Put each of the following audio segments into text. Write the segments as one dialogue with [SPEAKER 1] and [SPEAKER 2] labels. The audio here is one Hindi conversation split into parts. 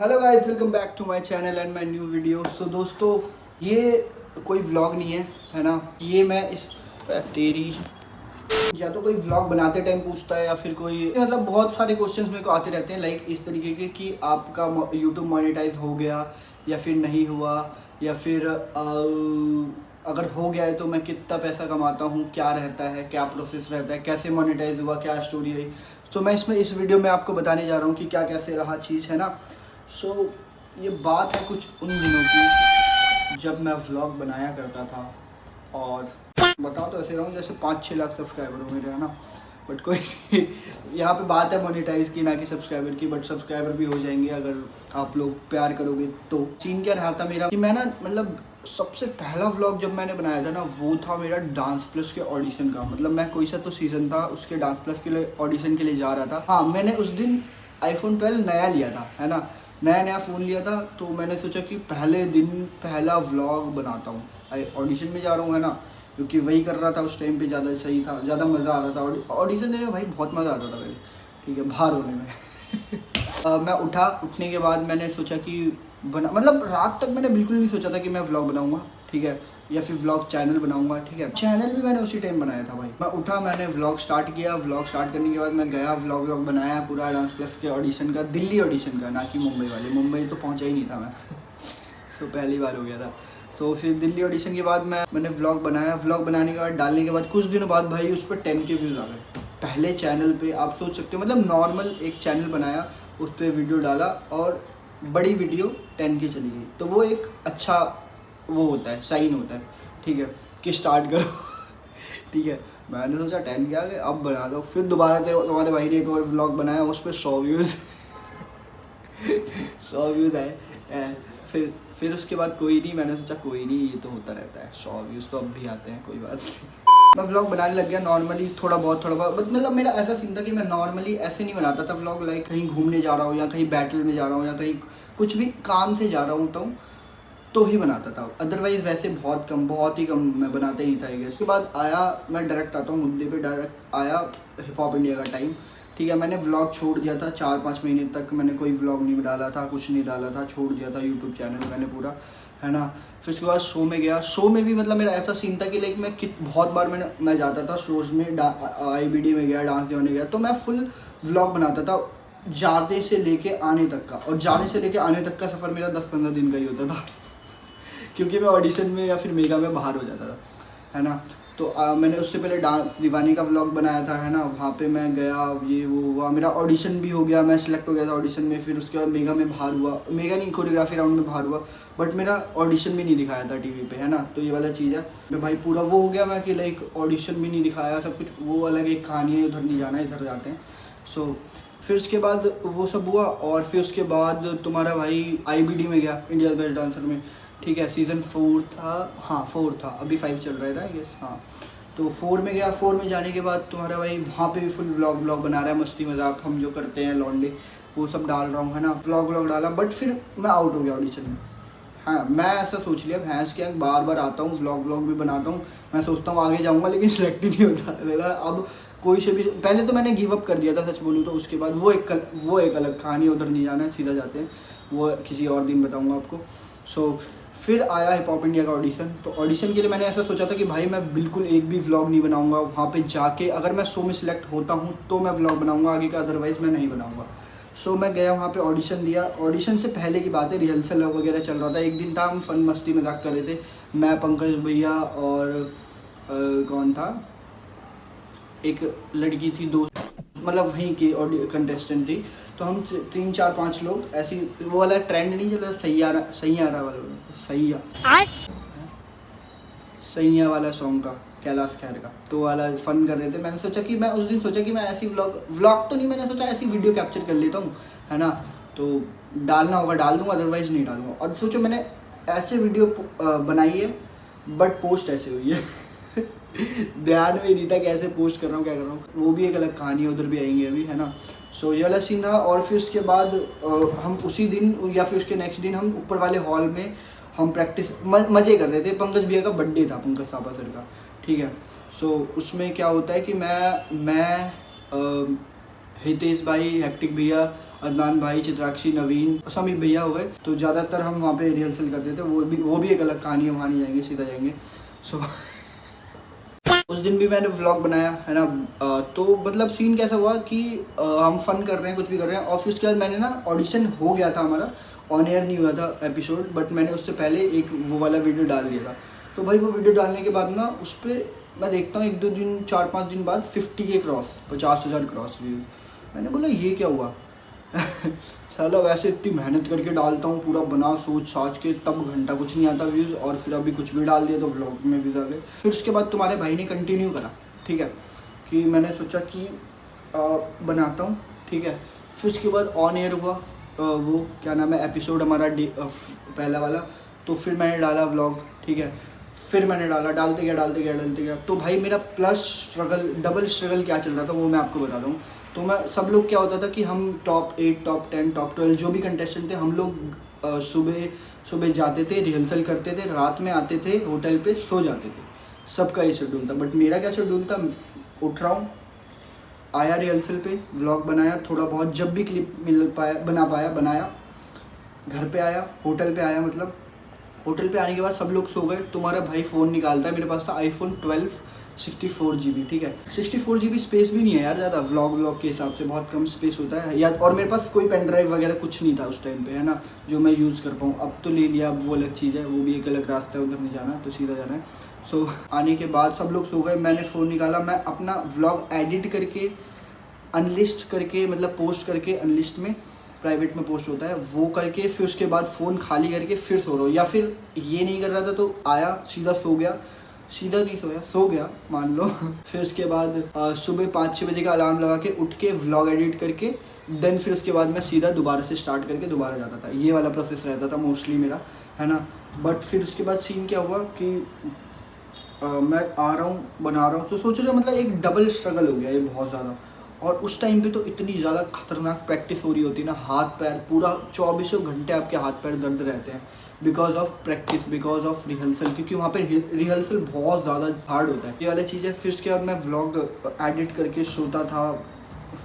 [SPEAKER 1] Hello guys, welcome back to my channel and my new video. So दोस्तों, ये कोई व्लॉग नहीं है ना। ये मैं इस तेरी या तो कोई व्लॉग बनाते टाइम पूछता है या फिर कोई मतलब बहुत सारे क्वेश्चंस मेरे को आते रहते हैं लाइक इस तरीके के कि आपका यूट्यूब मोनेटाइज हो गया या फिर नहीं हुआ, या फिर अगर हो गया है तो मैं कितना पैसा कमाता हूँ, क्या रहता है, क्या प्रोसेस रहता है, कैसे मोनेटाइज हुआ, क्या स्टोरी रही। तो मैं इस वीडियो में आपको बताने जा रहा हूँ कि क्या कैसे रहा चीज़, है ना। सो ये बात है कुछ उन दिनों की जब मैं व्लॉग बनाया करता था, और बताओ तो ऐसे रहा हूँ जैसे 5-6 लाख सब्सक्राइबर हो मेरे, है ना। बट कोई नहीं, यहाँ पे बात है मोनेटाइज की ना कि सब्सक्राइबर की। बट सब्सक्राइबर भी हो जाएंगे अगर आप लोग प्यार करोगे तो। सीन क्या रहा था मेरा कि मैं ना मतलब सबसे पहला व्लॉग जब मैंने बनाया था ना, वो था मेरा डांस प्लस के ऑडिशन का। मतलब मैं कोई सा तो सीज़न था, उसके डांस प्लस के लिए ऑडिशन के लिए जा रहा था। हाँ, मैंने उस दिन iPhone 12 नया लिया था, है ना। नया फ़ोन लिया था, तो मैंने सोचा कि पहले दिन पहला व्लॉग बनाता हूँ। ऑडिशन में जा रहा हूँ, है ना, क्योंकि वही कर रहा था उस टाइम पे, ज़्यादा सही था, ज़्यादा मज़ा आ रहा था। ऑडिशन देने में भाई बहुत मज़ा आता था पहले, ठीक है, बाहर होने में। मैं उठने के बाद मैंने सोचा कि मतलब रात तक मैंने बिल्कुल नहीं सोचा था कि मैं व्लॉग बनाऊँगा, ठीक है, या फिर व्लॉग चैनल बनाऊंगा, ठीक है। चैनल भी मैंने उसी टाइम बनाया था भाई। मैं उठा, मैंने व्लॉग स्टार्ट किया। व्लॉग स्टार्ट करने के बाद मैं गया, व्लॉग बनाया पूरा डांस प्लस के ऑडिशन का, दिल्ली ऑडिशन का, ना कि मुंबई वाले। मुंबई तो पहुंचा ही नहीं था मैं। सो पहली बार हो गया था। तो फिर दिल्ली ऑडिशन के बाद मैंने व्लॉग बनाया। व्लॉग बनाने के बाद, डालने के बाद कुछ दिनों बाद भाई उस पर 10K व्यूज़ आ गए। पहले चैनल पे आप सोच सकते हो, मतलब नॉर्मल एक चैनल बनाया, उस पर वीडियो डाला और बड़ी वीडियो 10K चली गई। तो वो एक अच्छा वो होता है, साइन होता है, ठीक है, कि स्टार्ट करो। ठीक है, मैंने सोचा 10K आ गए, अब बना दो। फिर दोबारा तुम्हारे भाई ने एक और व्लॉग बनाया, उस पर 100 व्यूज़ 100 व्यूज़ आए। फिर उसके बाद कोई नहीं, मैंने सोचा कोई नहीं, ये तो होता रहता है, 100 व्यूज़ तो अब भी आते हैं, कोई बात नहीं। मैं व्लॉग बनाने लग गया नॉर्मली, थोड़ा बहुत मतलब मेरा ऐसा सीन था कि मैं नॉर्मली ऐसे नहीं बनाता था व्लॉग, लाइक कहीं घूमने जा रहा हूँ या कहीं बैटल में जा रहा हूँ या कहीं कुछ भी काम से जा रहा हूँ तो ही बनाता था। अदरवाइज़ वैसे बहुत ही कम मैं बनाता ही था। उसके बाद आया, मैं डायरेक्ट आता हूँ मुद्दे पे, डायरेक्ट आया हिप हॉप इंडिया का टाइम, ठीक है। मैंने व्लॉग छोड़ दिया था, 4-5 महीने तक मैंने कोई व्लॉग नहीं डाला था, कुछ नहीं डाला था, छोड़ दिया था यूट्यूब चैनल मैंने पूरा, है ना। फिर उसके बाद शो में गया। शो में भी मतलब मेरा ऐसा सीन था कि लाइक बहुत बार मैं जाता था शोज़ में, IBD में गया, डांस होने गया, तो मैं फुल व्लॉग बनाता था जाने से लेके आने तक का। और जाने से लेके आने तक का सफ़र मेरा 10-15 दिन का ही होता था क्योंकि मैं ऑडिशन में या फिर मेगा में बाहर हो जाता था, है ना। तो मैंने उससे पहले डांस दीवानी का व्लॉग बनाया था, है ना। वहाँ पे मैं गया, ये वो हुआ, मेरा ऑडिशन भी हो गया, मैं सिलेक्ट हो गया था ऑडिशन में। फिर उसके बाद मेगा में बाहर हुआ, मेगा नहीं, कोरियोग्राफी राउंड में बाहर हुआ, बट मेरा ऑडिशन भी नहीं दिखाया था टीवी पे, है ना। तो ये वाला चीज़ है मैं भाई, पूरा वो हो गया मैं कि लाइक ऑडिशन भी नहीं दिखाया, सब कुछ वो अलग एक कहानी है, उधर नहीं जाना, इधर जाते हैं। सो फिर उसके बाद वो सब हुआ, और फिर उसके बाद तुम्हारा भाई IBD में गया, इंडिया बेस्ट डांसर में, ठीक है। सीज़न 4 था, हाँ 4 था, अभी 5 चल रहा है ना, यस हाँ। तो 4 में गया। 4 में जाने के बाद तुम्हारा भाई वहाँ पे भी फुल व्लॉग बना रहा है, मस्ती मजाक हम जो करते हैं लौंडे, वो सब डाल रहा हूँ, है ना। व्लॉग डाला, बट फिर मैं आउट हो गया ऑडिशन में। हाँ, मैं ऐसा सोच लिया, भैंस क्या बार बार आता हूँ, व्लॉग भी बनाता हूँ, मैं सोचता हूँ आगे जाऊँगा, लेकिन सिलेक्ट ही नहीं होता लगा। अब कोई से भी, पहले तो मैंने गिव अप कर दिया था सच बोलूँ तो। उसके बाद वो एक अलग कहानी है, उधर नहीं जाना है, सीधा जाते हैं, वो किसी और दिन बताऊँगा आपको। सो फिर आया हिप हॉप इंडिया का ऑडिशन। तो ऑडिशन के लिए मैंने ऐसा सोचा था कि भाई मैं बिल्कुल एक भी व्लॉग नहीं बनाऊंगा, वहाँ पे जाके अगर मैं शो में सिलेक्ट होता हूँ तो मैं व्लॉग बनाऊंगा, आगे का अदरवाइज़ मैं नहीं बनाऊंगा। सो मैं गया वहाँ पे, ऑडिशन दिया। ऑडिशन से पहले की बात है, रिहर्सल वगैरह चल रहा था। एक दिन था, हम फन मस्ती मजाक कर रहे थे, मैं, पंकज भैया और कौन था, एक लड़की थी दोस्त, मतलब वहीं की कंटेस्टेंट थी। तो हम 3-4-5 लोग ऐसी, वो वाला ट्रेंड नहीं चला, सैयारा वाला, सैया वाला सॉन्ग का, कैलाश खेर का, तो वाला फन कर रहे थे। मैंने सोचा कि मैं उस दिन सोचा कि मैं ऐसी व्लॉग तो नहीं, मैंने सोचा ऐसी वीडियो कैप्चर कर लेता हूँ, है ना। तो डालना होगा डाल दूँगा, अदरवाइज़ नहीं डालूंगा। और सोचो मैंने ऐसे वीडियो बनाई है, बट पोस्ट ऐसे हुई है ध्यान में नहीं था कैसे पोस्ट कर रहा हूँ, क्या कर रहा हूँ, वो भी एक अलग कहानी है, उधर भी आएंगे अभी, है ना। सो ये वाला सीन रहा। और फिर उसके बाद हम उसी दिन या फिर उसके नेक्स्ट दिन हम ऊपर वाले हॉल में हम प्रैक्टिस मज़े कर रहे थे। पंकज भैया का बर्थडे था, पंकज थापा सर का, ठीक है। सो उसमें क्या होता है कि मैं हितेश भाई, हैक्टिक भैया, अदनान भाई, चित्राक्षी, नवीन, समीप भैया हो गए। तो ज़्यादातर हम वहाँ पे रिहर्सल करते थे। वो भी एक अलग कहानी है, वहाँ नहीं जाएंगे, सीधा जाएंगे। सो उस दिन भी मैंने व्लॉग बनाया है ना। तो मतलब सीन कैसा हुआ कि हम फन कर रहे हैं, कुछ भी कर रहे हैं, और फिर उसके बाद मैंने ना ऑडिशन हो गया था हमारा, ऑन एयर नहीं हुआ था एपिसोड, बट मैंने उससे पहले एक वो वाला वीडियो डाल दिया था। तो भाई वो वीडियो डालने के बाद ना उस पर मैं देखता हूँ 1-2 दिन 4-5 दिन बाद 50 के क्रॉस, 50,000 क्रॉस व्यूज़। मैंने बोला ये क्या हुआ। साला वैसे इतनी मेहनत करके डालता हूँ, पूरा बना सोच साच के, तब घंटा कुछ नहीं आता व्यूज़, और फिर अभी कुछ भी डाल दिया तो व्लॉग में व्यूज़ आ गए। फिर उसके बाद तुम्हारे भाई ने कंटिन्यू करा, ठीक है, कि मैंने सोचा कि बनाता हूँ, ठीक है। फिर उसके बाद ऑन एयर हुआ वो क्या नाम है एपिसोड हमारा पहला वाला। तो फिर मैंने डाला व्लॉग, ठीक है। फिर मैंने डालते गया। तो भाई मेरा प्लस स्ट्रगल, डबल स्ट्रगल क्या चल रहा था वो मैं आपको बता रहा हूँ। तो मैं सब लोग क्या होता था कि हम टॉप 8, टॉप 10, टॉप 12 जो भी कंटेस्टेंट थे, हम लोग सुबह जाते थे, रिहर्सल करते थे, रात में आते थे होटल पे, सो जाते थे। सबका ये शेड्यूल था। बट मेरा क्या शेड्यूल था, उठ रहा हूँ, आया रिहर्सल पे, व्लॉग बनाया थोड़ा बहुत, जब भी क्लिप बना पाया बनाया, घर पे आया, होटल पे आया, मतलब होटल पे आने के बाद सब लोग सो गए। तुम्हारा भाई फ़ोन निकालता है, मेरे पास था आईफोन 12 64 GB, ठीक है। 64 GB स्पेस भी नहीं है यार ज़्यादा, व्लॉग के हिसाब से बहुत कम स्पेस होता है या। और मेरे पास कोई पेन ड्राइव वगैरह कुछ नहीं था उस टाइम पे, है ना, जो मैं यूज़ कर पाऊँ। अब तो ले लिया, अब वो अलग चीज़ है, वो भी एक अलग रास्ता है, उधर नहीं जाना, तो सीधा जाना है। सो आने के बाद सब लोग सो गए, मैंने फ़ोन निकाला, मैं अपना व्लॉग एडिट करके अनलिस्ट करके, मतलब पोस्ट करके, अनलिस्ट में प्राइवेट में पोस्ट होता है, वो करके फिर उसके बाद फ़ोन खाली करके फिर सो रहा हूँ। या फिर ये नहीं कर रहा था तो आया सीधा सो गया, सीधा नहीं सोया, सो गया मान लो। फिर उसके बाद सुबह 5-6 बजे का अलार्म लगा के उठ के व्लॉग एडिट करके, देन फिर उसके बाद मैं सीधा दोबारा से स्टार्ट करके दोबारा जाता था। ये वाला प्रोसेस रहता था मोस्टली मेरा, है ना। बट फिर उसके बाद सीन क्या हुआ कि मैं आ रहा हूँ, बना रहा हूँ, तो सोच रहे मतलब एक डबल स्ट्रगल हो गया ये बहुत ज़्यादा। और उस टाइम पे तो इतनी ज़्यादा खतरनाक प्रैक्टिस हो रही होती है ना, हाथ पैर पूरा 24 घंटे आपके हाथ पैर दर्द रहते हैं, because of practice, because of rehearsal, क्योंकि वहाँ पे रिहर्सल बहुत ज़्यादा हार्ड होता है। ये वाली चीज़ है। फिर उसके बाद मैं व्लॉग एडिट करके सोता था,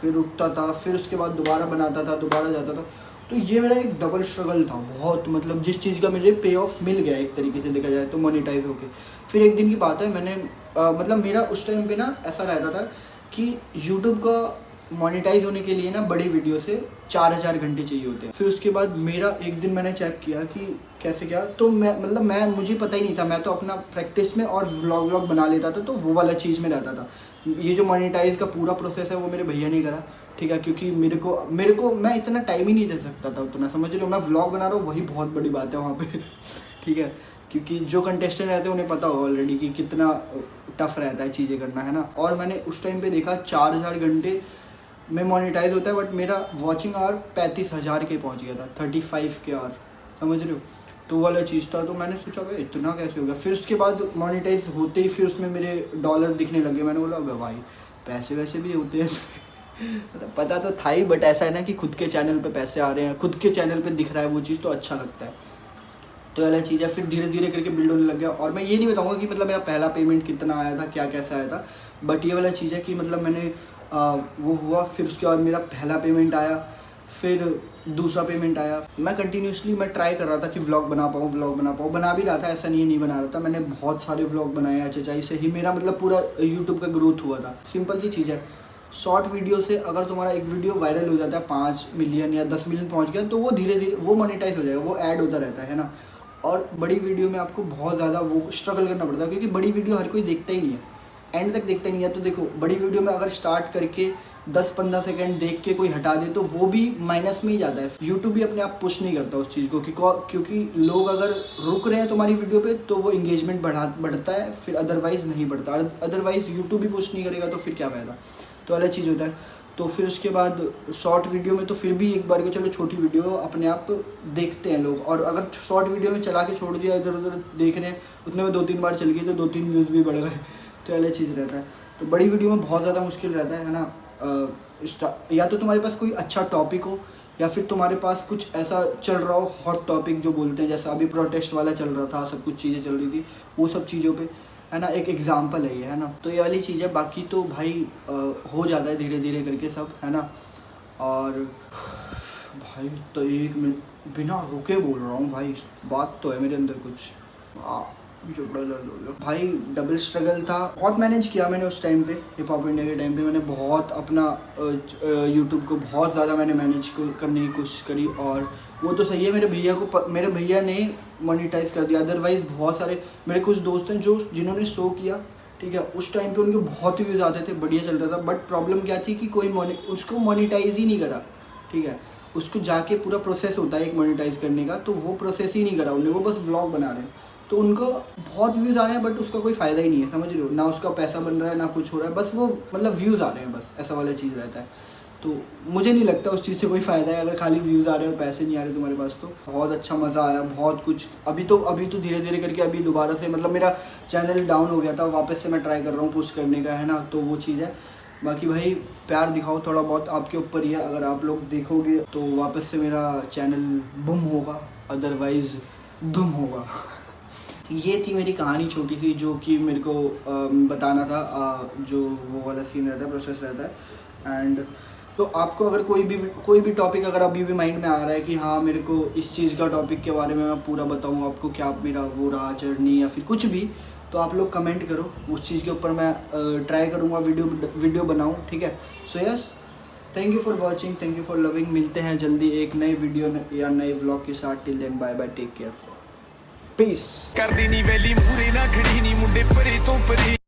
[SPEAKER 1] फिर उठता था, फिर उसके बाद दोबारा बनाता था, दोबारा जाता था। तो ये मेरा एक डबल स्ट्रगल था बहुत, मतलब जिस चीज़ का मुझे पे ऑफ मिल गया एक तरीके से देखा जाए तो मोनेटाइज होके। फिर एक दिन की बात है, मैंने मतलब मेरा उस टाइम पे ना ऐसा रहता था कि यूट्यूब का मोनेटाइज होने के लिए ना बड़ी वीडियो से 4000 घंटे चाहिए होते हैं। फिर उसके बाद मेरा एक दिन मैंने चेक किया कि कैसे क्या, तो मैं मुझे पता ही नहीं था, मैं तो अपना प्रैक्टिस में और व्लॉग बना लेता था, तो वो वाला चीज़ में रहता था। ये जो मोनेटाइज का पूरा प्रोसेस है वो मेरे भैया ने करा, ठीक है, क्योंकि मेरे को मैं इतना टाइम ही नहीं दे सकता था उतना, समझ रहे हो। मैं व्लॉग बना रहा हूँ, वही बहुत बड़ी बात है वहाँ पे। ठीक है, क्योंकि जो कंटेस्टेंट रहते हैं उन्हें पता होगा ऑलरेडी कि कितना टफ रहता है चीज़ें करना, है ना। और मैंने उस टाइम पे देखा 4000 घंटे में मोनेटाइज होता है, बट मेरा वॉचिंग आवर 35,000 के पहुंच गया था, 35 के आवर, समझ रहे हो। तो वाला चीज़ था, तो मैंने सोचा भाई इतना कैसे हो गया। फिर उसके बाद मोनेटाइज होते ही फिर उसमें मेरे डॉलर दिखने लगे। मैंने बोला भाई पैसे वैसे भी होते हैं। मतलब पता तो था ही, बट ऐसा है ना कि खुद के चैनल पे पैसे आ रहे हैं, खुद के चैनल पे दिख रहा है वो चीज़, तो अच्छा लगता है। तो वाला चीज़ है। फिर धीरे धीरे करके बिल्ड होने लग गया। और मैं ये नहीं बताऊंगा कि मतलब मेरा पहला पेमेंट कितना आया था, क्या कैसा आया था, बट ये वाला चीज़ है कि मतलब मैंने वो हुआ। फिर उसके बाद मेरा पहला पेमेंट आया, फिर दूसरा पेमेंट आया। मैं कंटिन्यूसली मैं ट्राई कर रहा था कि व्लॉग बना पाऊँ, बना भी रहा था, ऐसा नहीं बना रहा था। मैंने बहुत सारे व्लॉग बनाए, अच्छाई से ही मेरा मतलब पूरा यूट्यूब का ग्रोथ हुआ था। सिंपल सी चीज़ है, शॉर्ट वीडियो से अगर तुम्हारा एक वीडियो वायरल हो जाता है, 5 मिलियन या 10 मिलियन पहुंच गया, तो वो धीरे धीरे वो मोनेटाइज हो जाएगा, वो ऐड होता रहता है ना। और बड़ी वीडियो में आपको बहुत ज़्यादा वो स्ट्रगल करना पड़ता है, क्योंकि बड़ी वीडियो हर कोई देखता ही नहीं है, एंड तक देखता नहीं है। तो देखो, बड़ी वीडियो में अगर स्टार्ट करके 10-15 सेकंड देख के कोई हटा दे तो वो भी माइनस में ही जाता है। यूट्यूब भी अपने आप पुश नहीं करता उस चीज़ को, क्योंकि लोग अगर रुक रहे हैं तुम्हारी वीडियो पे तो वो इंगेजमेंट बढ़ता है, फिर अदरवाइज़ नहीं बढ़ता। अदरवाइज़ यूट्यूब भी पुश नहीं करेगा तो फिर क्या फायदा। तो अलग चीज़ होता है। तो फिर उसके बाद शॉर्ट वीडियो में तो फिर भी एक बार को चलो छोटी वीडियो अपने आप देखते हैं लोग, और अगर शॉर्ट वीडियो में चला के छोड़ दिया इधर उधर देख रहे हैं, उतने में 2-3 बार चल गई तो 2-3 व्यूज़ भी बढ़ गए। तो अलग चीज़ रहता है। तो बड़ी वीडियो में बहुत ज़्यादा मुश्किल रहता है ना। या तो तुम्हारे पास कोई अच्छा टॉपिक हो, या फिर तुम्हारे पास कुछ ऐसा चल रहा हो, हॉट टॉपिक जो बोलते हैं, जैसा अभी प्रोटेस्ट वाला चल रहा था, सब कुछ चीज़ें चल रही थी, वो सब चीज़ों पे, है ना, एक एग्जाम्पल है ये, है ना। तो ये वाली चीज़ है, बाकी तो भाई हो जाता है धीरे धीरे करके सब, है ना। और भाई तो 1 मिनट बिना रुके बोल रहा हूँ भाई, बात तो है मेरे अंदर कुछ जो भाई डबल स्ट्रगल था। बहुत मैनेज किया मैंने उस टाइम पे, हिप हॉप इंडिया के टाइम पे मैंने बहुत अपना यूट्यूब को बहुत ज़्यादा मैंने मैनेज करने की कोशिश करी। और वो तो सही है, मेरे भैया ने मोनेटाइज कर दिया, अदरवाइज़ बहुत सारे मेरे कुछ दोस्त हैं जिन्होंने शो किया, ठीक है, उस टाइम पे उनके बहुत ही व्यूज़ आते थे, बढ़िया चल रहा था। बट प्रॉब्लम क्या थी कि कोई उसको मोनेटाइज ही नहीं करा, ठीक है। उसको जाके पूरा प्रोसेस होता है एक मोनेटाइज करने का, तो वो प्रोसेस ही नहीं करा उन्होंने, वो बस व्लॉग बना रहे हैं। तो उनको बहुत व्यूज़ आ रहे हैं बट उसका कोई फ़ायदा ही नहीं है, समझ रहे हो, ना उसका पैसा बन रहा है ना कुछ हो रहा है, बस वो मतलब व्यूज़ आ रहे हैं, बस ऐसा वाला चीज़ रहता है। तो मुझे नहीं लगता उस चीज़ से कोई फ़ायदा है, अगर खाली व्यूज़ आ रहे हैं और पैसे नहीं आ रहे तुम्हारे पास। तो बहुत अच्छा मज़ा आया, बहुत कुछ। अभी तो धीरे धीरे करके अभी दोबारा से मतलब मेरा चैनल डाउन हो गया था, वापस से मैं ट्राई कर रहा हूँ पुश करने का, है ना। तो वो चीज़ है। बाकी भाई प्यार दिखाओ थोड़ा बहुत, आपके ऊपर ही है, अगर आप लोग देखोगे तो वापस से मेरा चैनल बूम होगा, अदरवाइज़ धूम होगा। ये थी मेरी कहानी छोटी सी, जो कि मेरे को बताना था, जो वो वाला सीन रहता है, प्रोसेस रहता है। एंड तो आपको अगर कोई भी टॉपिक अगर अभी भी माइंड में आ रहा है कि हाँ मेरे को इस चीज़ का टॉपिक के बारे में मैं पूरा बताऊँ आपको, क्या मेरा वो रहा जर्नी या फिर कुछ भी, तो आप लोग कमेंट करो, उस चीज़ के ऊपर मैं ट्राई करूँगा वीडियो बनाऊँ, ठीक है। So yes, thank you for watching, thank you for loving. मिलते हैं जल्दी एक नए वीडियो या नए व्लॉग के साथ। Till then bye bye, take care, peace.
[SPEAKER 2] करदी नी वेली मूरे ना खड़ी नी मुंडे परे तो परे।